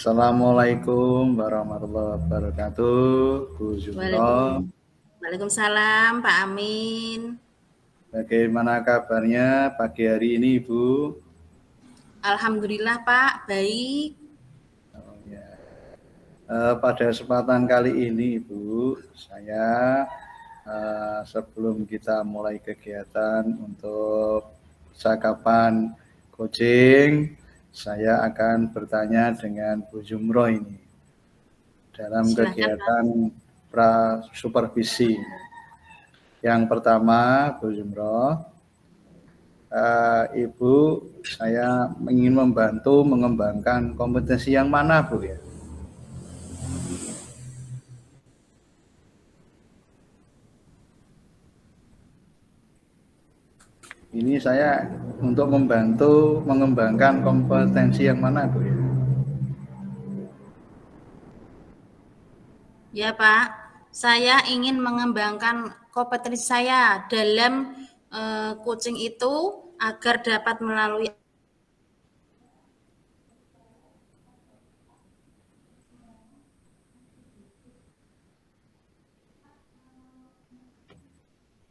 Assalamualaikum warahmatullahi wabarakatuh, Bu Jumro. Waalaikumsalam Pak Amin. Bagaimana kabarnya pagi hari ini, Ibu? Alhamdulillah Pak, baik. Oh, ya. Pada kesempatan kali ini, Ibu, saya sebelum kita mulai kegiatan untuk percakapan coaching, saya akan bertanya dengan Bu Jumro ini dalam Silahkan Pak. kegiatan supervisi. Yang pertama, Bu Jumro, Ibu, saya ingin membantu mengembangkan kompetensi yang mana, Bu ya? Ini saya untuk membantu mengembangkan kompetensi yang mana, Bu ya? Ya Pak, saya ingin mengembangkan kompetensi saya dalam coaching itu agar dapat melalui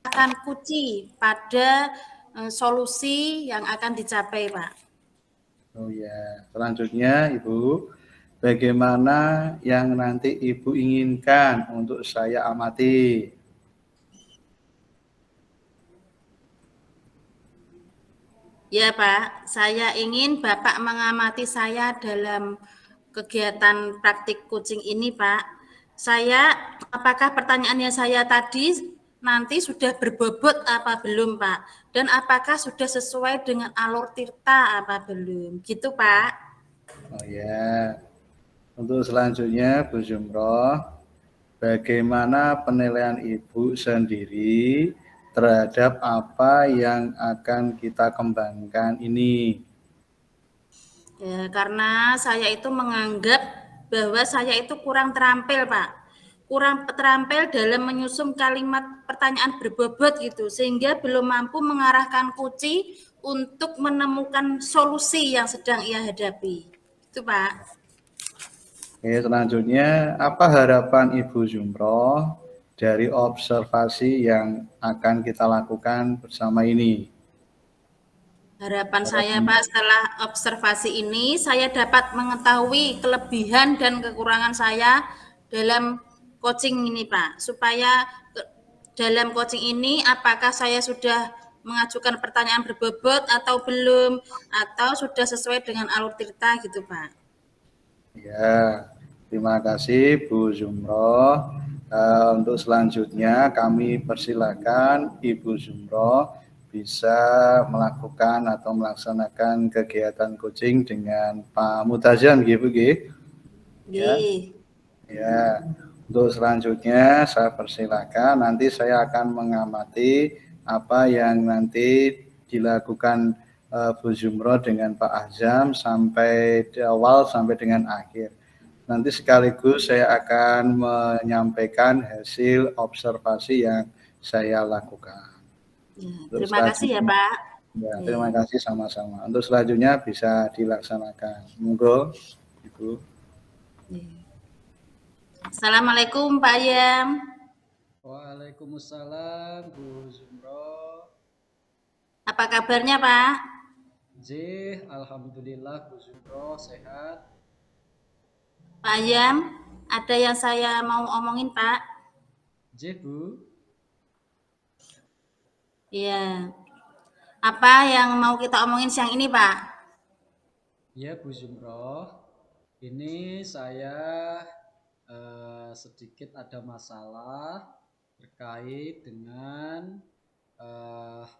akan kunci pada solusi yang akan dicapai Pak. Oh ya, selanjutnya Ibu, bagaimana yang nanti Ibu inginkan untuk saya amati? Ya Pak, saya ingin Bapak mengamati saya dalam kegiatan praktik coaching ini Pak. Apakah pertanyaannya saya tadi nanti sudah berbobot apa belum Pak? Dan apakah sudah sesuai dengan alur tirta apa belum? Gitu Pak. Oh ya, untuk selanjutnya Bu Jumroh, bagaimana penilaian Ibu sendiri terhadap apa yang akan kita kembangkan ini? Ya, karena saya itu menganggap bahwa saya itu kurang terampil Pak. Kurang terampil dalam menyusun kalimat pertanyaan berbobot gitu, sehingga belum mampu mengarahkan kunci untuk menemukan solusi yang sedang ia hadapi. Itu Pak. Oke, selanjutnya apa harapan Ibu Jumroh dari observasi yang akan kita lakukan bersama ini? Harapan saya Harapan. Pak, setelah observasi ini saya dapat mengetahui kelebihan dan kekurangan saya dalam coaching ini Pak, supaya dalam coaching ini apakah saya sudah mengajukan pertanyaan berbobot atau belum, atau sudah sesuai dengan alur tirta gitu Pak. Ya, terima kasih Bu Jumroh. Untuk selanjutnya kami persilakan Ibu Jumroh bisa melakukan atau melaksanakan kegiatan coaching dengan Pak Mutazam gitu, ya. Nggih. Ya, untuk selanjutnya saya persilakan nanti saya akan mengamati apa yang nanti dilakukan Bu Jumroh dengan Pak Azam sampai di awal sampai dengan akhir. Nanti sekaligus saya akan menyampaikan hasil observasi yang saya lakukan. Ya, Untuk terima kasih ya selanjutnya, Pak. ya, Ya, terima kasih sama-sama. Untuk selanjutnya bisa dilaksanakan. Monggo, Ibu. ya. Assalamualaikum Pak Ayam. Waalaikumsalam Bu Zumro. Apa kabarnya Pak? Alhamdulillah Bu Zumro sehat. Pak Ayam, ada yang saya mau omongin Pak. Bu. Iya. Apa yang mau kita omongin siang ini Pak? Ya Bu Zumro. Ini saya sedikit ada masalah terkait dengan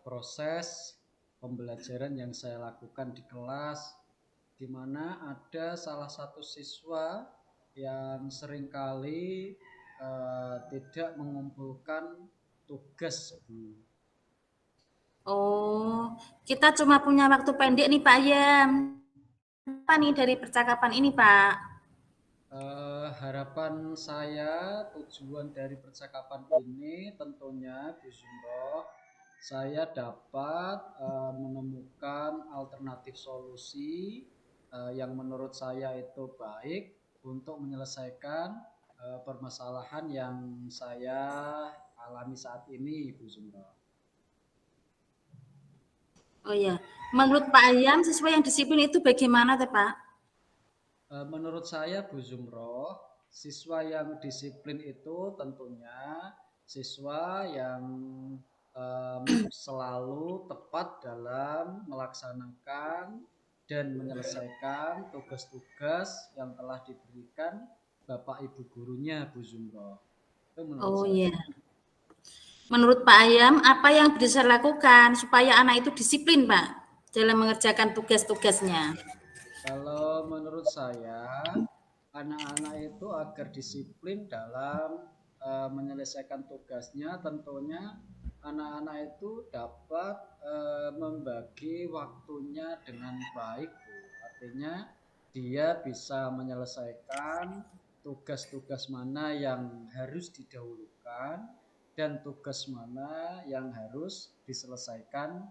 proses pembelajaran yang saya lakukan di kelas, di mana ada salah satu siswa yang seringkali tidak mengumpulkan tugas, Bu. Oh, kita cuma punya waktu pendek nih Pak Ayam. Apa nih dari percakapan ini Pak? Harapan saya, tujuan dari percakapan ini tentunya Bu Zumro, saya dapat menemukan alternatif solusi yang menurut saya itu baik untuk menyelesaikan permasalahan yang saya alami saat ini, Bu Zumro. Oh iya, menurut Pak Ayam siswa yang disiplin itu bagaimana teh Pak? Menurut saya, Bu Zumro, siswa yang disiplin itu tentunya siswa yang selalu tepat dalam melaksanakan dan menyelesaikan tugas-tugas yang telah diberikan Bapak Ibu gurunya, Bu Zumro. Itu menurut Oh saya. iya. Menurut Pak Ayam, apa yang bisa dilakukan supaya anak itu disiplin, Pak, dalam mengerjakan tugas-tugasnya? Kalau menurut saya, anak-anak itu agar disiplin dalam menyelesaikan tugasnya, tentunya anak-anak itu dapat membagi waktunya dengan baik, Bu. Artinya dia bisa menyelesaikan tugas-tugas mana yang harus didahulukan dan tugas mana yang harus diselesaikan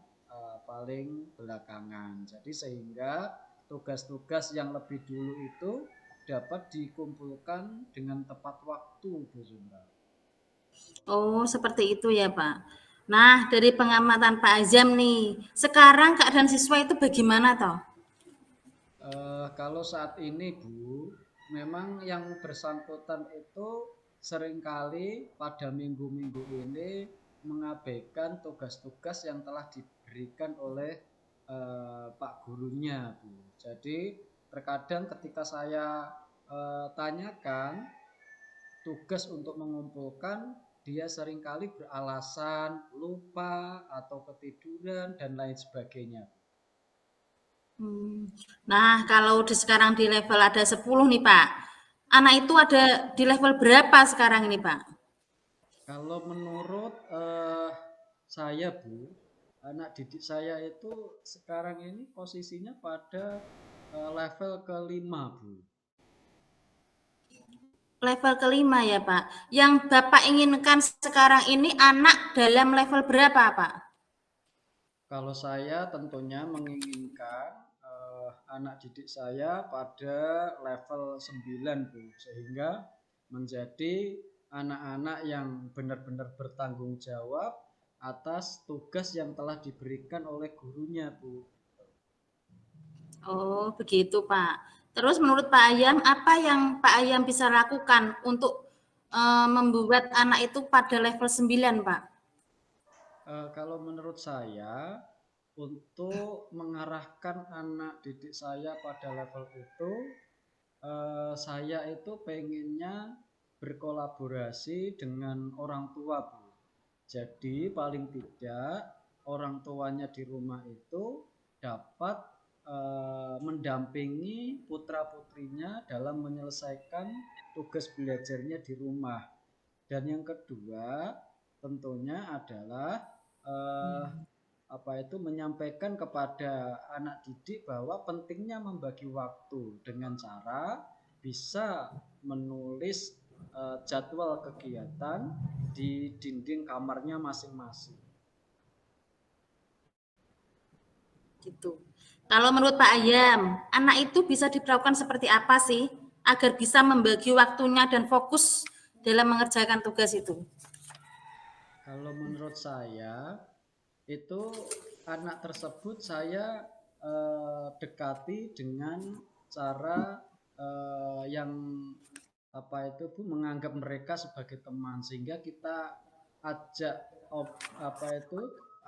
paling belakangan. Jadi sehingga tugas-tugas yang lebih dulu itu dapat dikumpulkan dengan tepat waktu, Bu Zumra. Oh, seperti itu ya, Pak. Nah, dari pengamatan Pak Azam nih, sekarang keadaan siswa itu bagaimana toh? Kalau saat ini, Bu, memang yang bersangkutan itu seringkali pada minggu-minggu ini mengabaikan tugas-tugas yang telah diberikan oleh Pak gurunya, Bu. Jadi terkadang ketika saya tanyakan tugas untuk mengumpulkan, dia seringkali beralasan lupa atau ketiduran dan lain sebagainya. Hmm. Nah, kalau sekarang di level ada 10 nih, Pak. Anak itu ada di level berapa sekarang ini, Pak? Kalau menurut saya, Bu, anak didik saya itu sekarang ini posisinya pada level kelima, Bu. Level kelima ya, Pak. Yang Bapak inginkan sekarang ini anak dalam level berapa, Pak? Kalau saya tentunya menginginkan anak didik saya pada level 9, Bu, sehingga menjadi anak-anak yang benar-benar bertanggung jawab atas tugas yang telah diberikan oleh gurunya, Bu. Oh, begitu, Pak. Terus menurut Pak Ayam, apa yang Pak Ayam bisa lakukan untuk membuat anak itu pada level 9, Pak? Kalau menurut saya, untuk mengarahkan anak didik saya pada level itu, saya itu pengennya berkolaborasi dengan orang tua, Bu. Jadi paling tidak orang tuanya di rumah itu dapat mendampingi putra-putrinya dalam menyelesaikan tugas belajarnya di rumah. Dan yang kedua tentunya adalah eh, menyampaikan kepada anak didik bahwa pentingnya membagi waktu dengan cara bisa menulis jadwal kegiatan di dinding kamarnya masing-masing. Gitu. Kalau menurut Pak Ayam, anak itu bisa diperlakukan seperti apa sih agar bisa membagi waktunya dan fokus dalam mengerjakan tugas itu? Kalau menurut saya itu anak tersebut saya dekati dengan cara yang Bu, menganggap mereka sebagai teman, sehingga kita ajak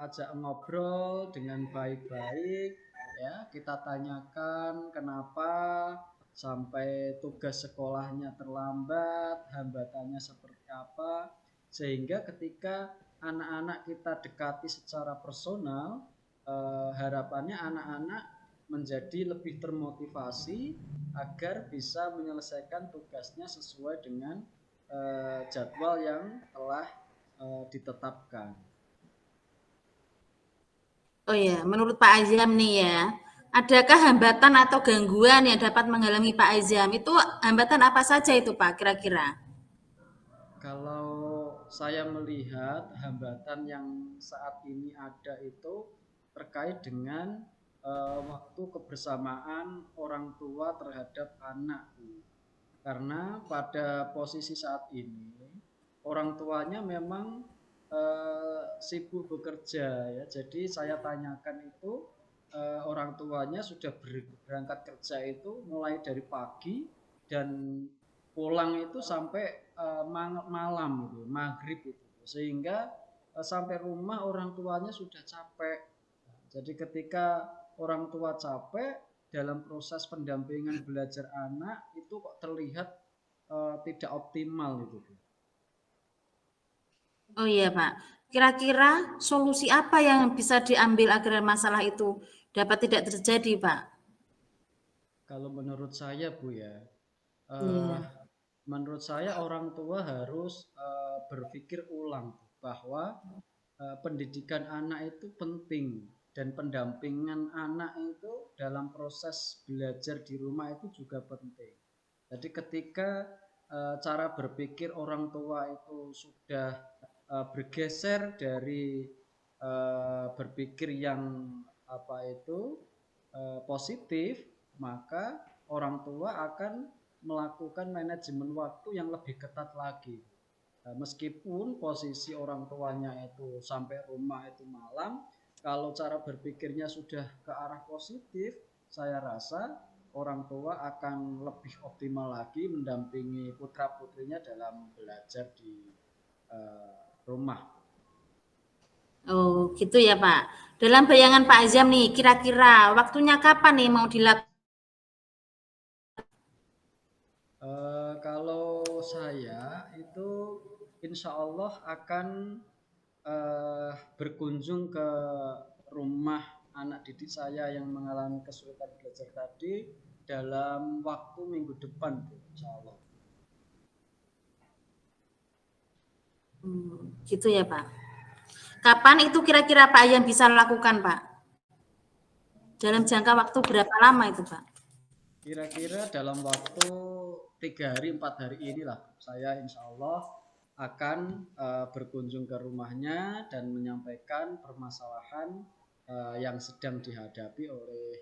ajak ngobrol dengan baik-baik, ya kita tanyakan kenapa sampai tugas sekolahnya terlambat, hambatannya seperti apa, sehingga ketika anak-anak kita dekati secara personal, harapannya anak-anak menjadi lebih termotivasi agar bisa menyelesaikan tugasnya sesuai dengan jadwal yang telah ditetapkan. Oh ya, menurut Pak Azam nih ya, adakah hambatan atau gangguan yang dapat menghalangi Pak Azam? Itu hambatan apa saja itu Pak kira-kira? Kalau saya melihat hambatan yang saat ini ada itu terkait dengan waktu kebersamaan orang tua terhadap anak, Bu. Karena pada posisi saat ini orang tuanya memang sibuk bekerja ya. Jadi saya tanyakan itu orang tuanya sudah berangkat kerja itu mulai dari pagi dan pulang itu sampai malam gitu, maghrib itu. Sehingga sampai rumah orang tuanya sudah capek. Jadi ketika orang tua capek dalam proses pendampingan belajar anak itu kok terlihat tidak optimal itu, Bu. Oh iya, Pak. Kira-kira solusi apa yang bisa diambil agar masalah itu dapat tidak terjadi, Pak? Kalau menurut saya, Bu ya, eh, Iya. menurut saya orang tua harus berpikir ulang bahwa pendidikan anak itu penting dan pendampingan anak itu dalam proses belajar di rumah itu juga penting. Jadi ketika cara berpikir orang tua itu sudah bergeser dari berpikir yang apa itu positif, maka orang tua akan melakukan manajemen waktu yang lebih ketat lagi. Meskipun posisi orang tuanya itu sampai rumah itu malam, kalau cara berpikirnya sudah ke arah positif, saya rasa orang tua akan lebih optimal lagi mendampingi putra putrinya dalam belajar di rumah. Oh, gitu ya, Pak. Dalam bayangan Pak Azam nih, kira-kira waktunya kapan nih mau dilakukan? Kalau saya itu insya Allah akan berkunjung ke rumah anak didik saya yang mengalami kesulitan belajar tadi dalam waktu minggu depan, Bu, insya Allah. Gitu ya, Pak. Kapan itu kira-kira Pak yang bisa lakukan, Pak? Dalam jangka waktu berapa lama itu, Pak? Kira-kira dalam waktu 3 hari 4 hari inilah saya insya Allah akan berkunjung ke rumahnya dan menyampaikan permasalahan yang sedang dihadapi oleh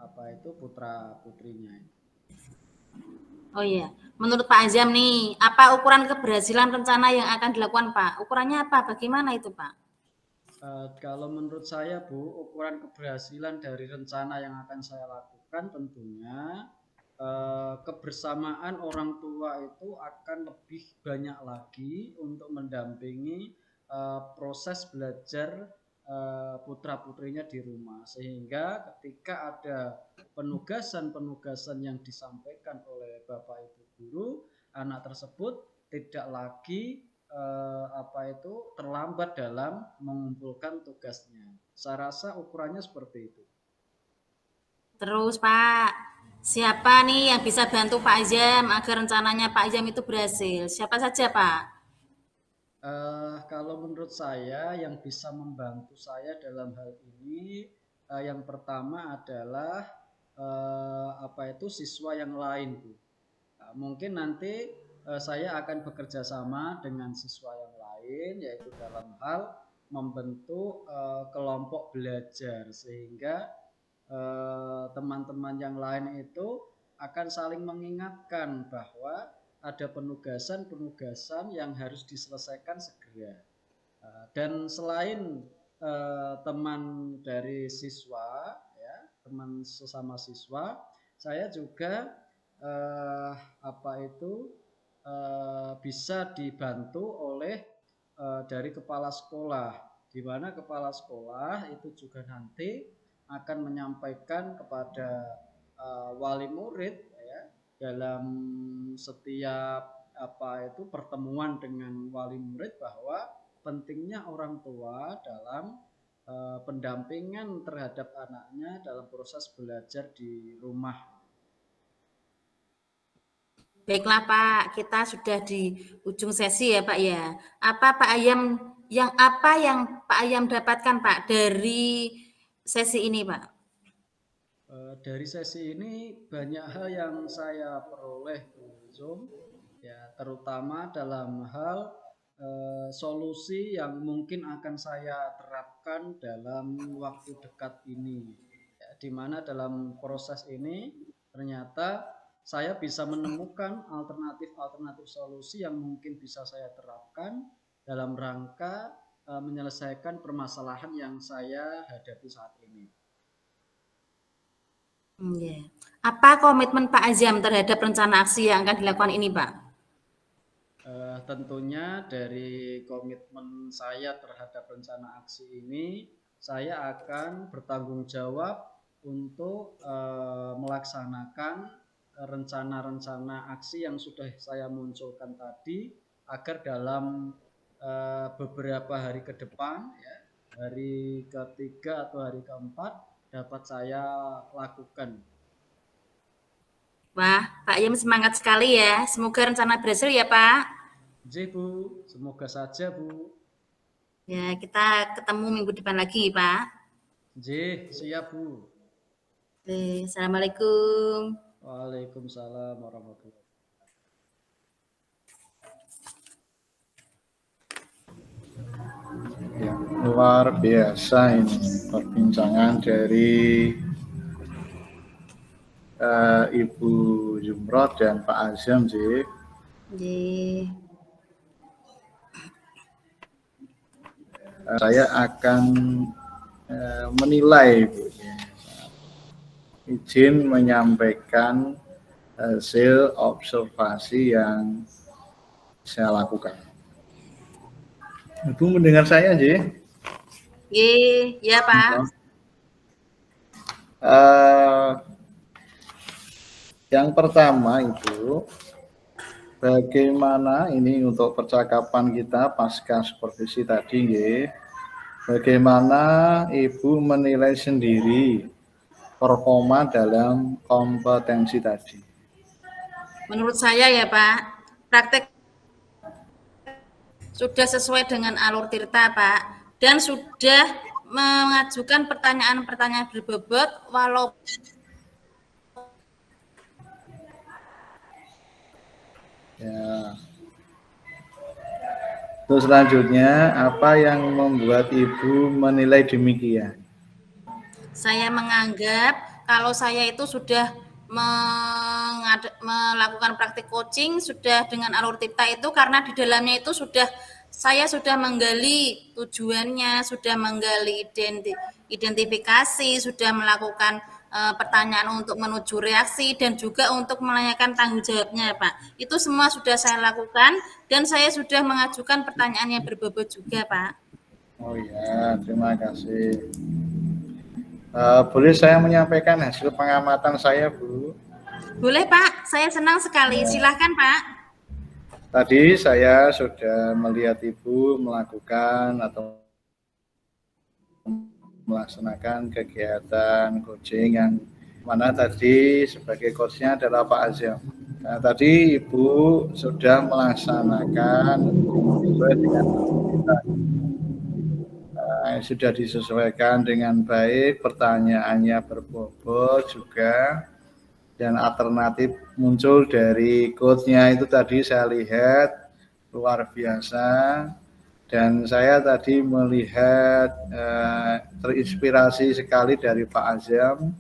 apa itu putra putrinya. Oh iya, menurut Pak Azam nih, apa ukuran keberhasilan rencana yang akan dilakukan, Pak? Ukurannya apa? Bagaimana itu, Pak? Kalau menurut saya, Bu, ukuran keberhasilan dari rencana yang akan saya lakukan tentunya kebersamaan orang tua itu akan lebih banyak lagi untuk mendampingi proses belajar putra putrinya di rumah, sehingga ketika ada penugasan-penugasan yang disampaikan oleh Bapak Ibu guru, anak tersebut tidak lagi apa itu terlambat dalam mengumpulkan tugasnya. Saya rasa ukurannya seperti itu. Terus, Pak, siapa nih yang bisa bantu Pak Azam agar rencananya Pak Azam itu berhasil? Siapa saja, Pak? Kalau menurut saya yang bisa membantu saya dalam hal ini yang pertama adalah apa itu siswa yang lain, Bu. Mungkin nanti saya akan bekerja sama dengan siswa yang lain, yaitu dalam hal membentuk kelompok belajar sehingga teman-teman yang lain itu akan saling mengingatkan bahwa ada penugasan-penugasan yang harus diselesaikan segera. Dan selain teman dari siswa, ya, teman sesama siswa, saya juga apa itu bisa dibantu oleh dari kepala sekolah, di mana kepala sekolah itu juga nanti akan menyampaikan kepada wali murid ya dalam setiap apa itu pertemuan dengan wali murid bahwa pentingnya orang tua dalam pendampingan terhadap anaknya dalam proses belajar di rumah. Baiklah, Pak, kita sudah di ujung sesi ya, Pak ya. Apa yang Pak Ayam dapatkan, Pak, dari sesi ini, Pak? Dari sesi ini banyak hal yang saya peroleh, Bu Zoom, ya terutama dalam hal solusi yang mungkin akan saya terapkan dalam waktu dekat ini. Ya, di mana dalam proses ini ternyata saya bisa menemukan alternatif-alternatif solusi yang mungkin bisa saya terapkan dalam rangka menyelesaikan permasalahan yang saya hadapi saat ini. Ya. Apa komitmen Pak Azam terhadap rencana aksi yang akan dilakukan ini, Pak? Tentunya dari komitmen saya terhadap rencana aksi ini, saya akan bertanggung jawab untuk melaksanakan rencana-rencana aksi yang sudah saya munculkan tadi, agar dalam beberapa hari ke depan, ya, hari ketiga atau hari keempat dapat saya lakukan. Wah, Pak Azam semangat sekali ya. Semoga rencana berhasil ya, Pak. J, Bu, semoga saja, Bu. Ya, kita ketemu minggu depan lagi, Pak. J, siap, Bu. Oke, Assalamualaikum. Waalaikumsalam warahmatullahi wabarakatuh. Ya, luar biasa ini perbincangan dari Ibu Zumrod dan Pak Azam sih. Saya akan menilai, Bu. Izin menyampaikan hasil observasi yang saya lakukan. Ibu mendengar saya, Ji? Ya, Pak. Yang pertama itu, bagaimana ini untuk percakapan kita pasca supervisi tadi, bagaimana Ibu menilai sendiri performa dalam kompetensi tadi? Menurut saya ya Pak, praktek sudah sesuai dengan alur tirta Pak, dan sudah mengajukan pertanyaan-pertanyaan berbobot walaupun Ya. Terus selanjutnya, apa yang membuat Ibu menilai demikian? saya menganggap kalau saya itu sudah melakukan praktik coaching sudah dengan alur tirta itu karena di dalamnya itu saya sudah menggali tujuannya, sudah menggali identifikasi, sudah melakukan pertanyaan untuk menuju reaksi dan juga untuk menanyakan tanggung jawabnya, Pak. Itu semua sudah saya lakukan dan saya sudah mengajukan pertanyaan yang berbobot juga, Pak. Oh ya, terima kasih. Boleh saya menyampaikan hasil pengamatan saya, Bu? Boleh, Pak. Saya senang sekali. Silahkan, Pak. Tadi saya sudah melihat Ibu melakukan atau melaksanakan kegiatan coaching yang mana tadi sebagai coachnya adalah Pak Azam. Nah, tadi Ibu sudah melaksanakan sesuai dengan kita. Sudah disesuaikan dengan baik, pertanyaannya berbobot juga, dan alternatif muncul dari quote-nya itu tadi saya lihat luar biasa, dan saya tadi melihat terinspirasi sekali dari Pak Azam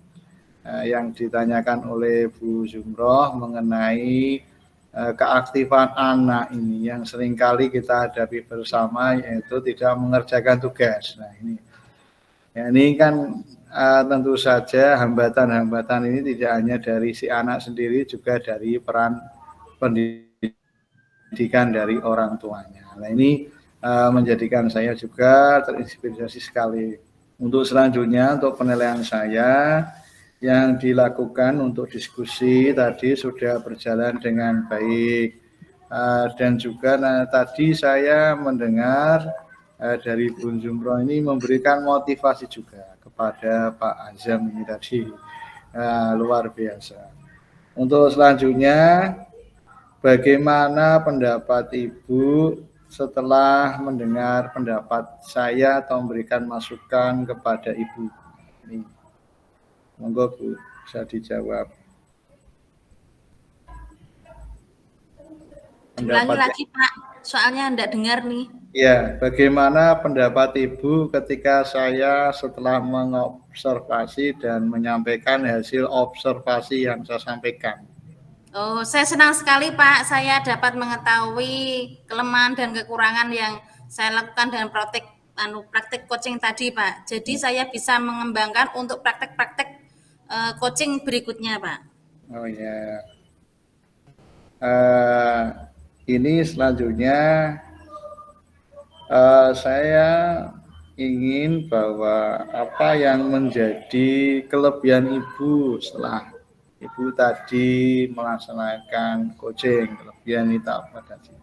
yang ditanyakan oleh Bu Zumroh mengenai keaktifan anak ini yang seringkali kita hadapi bersama, yaitu tidak mengerjakan tugas. Nah ini kan tentu saja hambatan-hambatan ini tidak hanya dari si anak sendiri, juga dari peran pendidikan dari orang tuanya. Nah ini menjadikan saya juga terinspirasi sekali. Untuk selanjutnya, untuk penilaian saya, yang dilakukan untuk diskusi tadi sudah berjalan dengan baik, dan juga tadi saya mendengar dari Bu Zumroh ini memberikan motivasi juga kepada Pak Azam ini tadi, luar biasa. Untuk selanjutnya, bagaimana pendapat Ibu setelah mendengar pendapat saya atau memberikan masukan kepada Ibu ini? Monggo Bu, bisa dijawab. Ulangi lagi Pak. Soalnya enggak dengar nih. Ya, bagaimana pendapat Ibu ketika saya setelah mengobservasi dan menyampaikan hasil observasi yang saya sampaikan? Oh, saya senang sekali Pak. Saya dapat mengetahui kelemahan dan kekurangan yang saya lakukan dalam praktik coaching tadi Pak. Jadi saya bisa mengembangkan untuk praktek-praktek coaching berikutnya Pak. Oh ya, ini selanjutnya saya ingin bahwa apa yang menjadi kelebihan Ibu setelah Ibu tadi melaksanakan coaching, kelebihan itu apa tadi?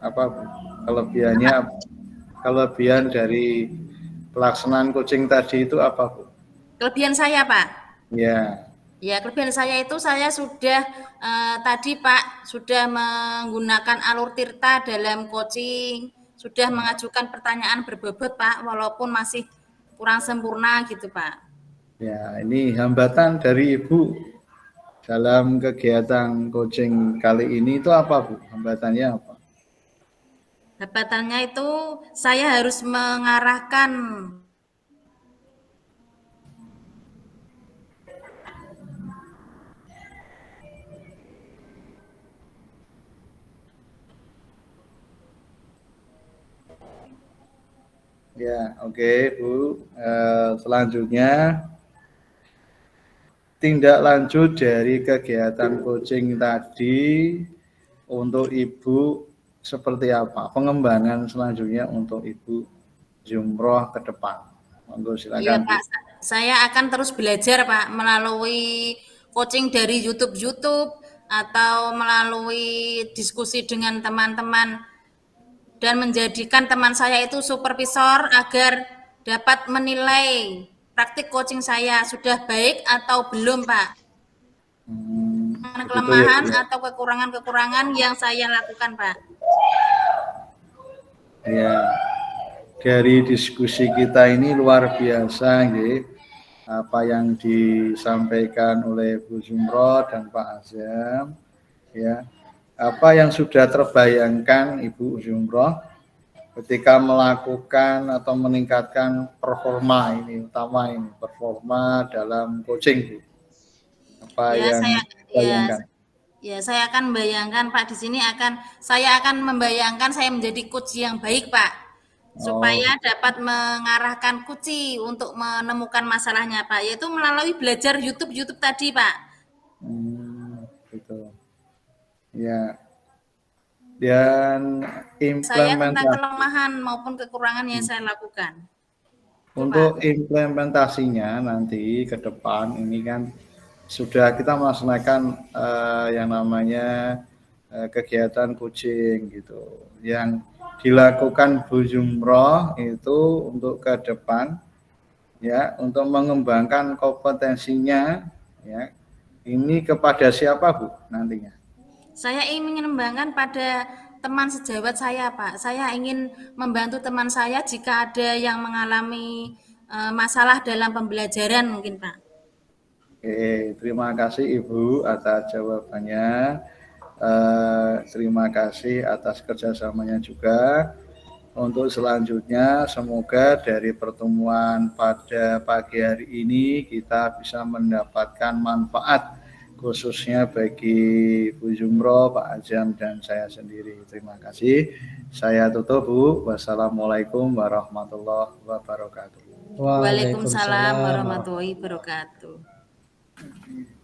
Apa Bu? Kelebihannya, kelebihan dari pelaksanaan coaching tadi itu apa Bu? Kelebihan saya Pak. Ya, Ya, kelebihan saya itu saya sudah tadi Pak sudah menggunakan alur tirta dalam coaching, sudah mengajukan pertanyaan berbobot Pak, walaupun masih kurang sempurna gitu Pak. ya ini hambatan dari Ibu dalam kegiatan coaching kali ini itu apa Bu? Hambatannya apa? Hambatannya itu saya harus mengarahkan Ya, oke Bu. Selanjutnya tindak lanjut dari kegiatan coaching tadi untuk Ibu seperti apa? Pengembangan selanjutnya untuk Ibu Zumroh ke depan. Monggo Iya silakan Bu. Pak, saya akan terus belajar Pak melalui coaching dari YouTube atau melalui diskusi dengan teman-teman dan menjadikan teman saya itu supervisor agar dapat menilai praktik coaching saya sudah baik atau belum Pak. Begitu ya Bu Kelemahan ya. atau kekurangan-kekurangan yang saya lakukan Pak. Ya, dari diskusi kita ini luar biasa, nggih. Apa yang disampaikan oleh Bu Zumroh dan Pak Azam, ya. Apa yang sudah terbayangkan Ibu Zumroh ketika melakukan atau meningkatkan performa ini, utama ini, performa dalam coaching, Bu. Apa Ya, yang ya dibayangkan? Ya, saya akan membayangkan Pak di sini saya akan membayangkan saya menjadi coach yang baik Pak, Oh, supaya dapat mengarahkan coach untuk menemukan masalahnya Pak, yaitu melalui belajar YouTube tadi Pak. gitu. Ya, dan Saya tentang implementasi kelemahan maupun kekurangan yang saya lakukan. Itu Pak. untuk implementasinya nanti ke depan ini kan sudah kita melaksanakan yang namanya kegiatan coaching gitu. Yang dilakukan Bu Zumroh itu untuk ke depan ya, untuk mengembangkan kompetensinya ya. Ini kepada siapa Bu nantinya? Saya ingin mengembangkan pada teman sejawat saya Pak. Saya ingin membantu teman saya jika ada yang mengalami masalah dalam pembelajaran mungkin Pak. Oke, terima kasih Ibu atas jawabannya. Terima kasih atas kerjasamanya juga. Untuk selanjutnya, semoga dari pertemuan pada pagi hari ini kita bisa mendapatkan manfaat, khususnya bagi Bu Zumroh, Pak Azam, dan saya sendiri. Terima kasih. Saya tutup, Bu. Wassalamualaikum warahmatullahi wabarakatuh. Waalaikumsalam Waalaikumsalam warahmatullahi warahmatullahi wabarakatuh.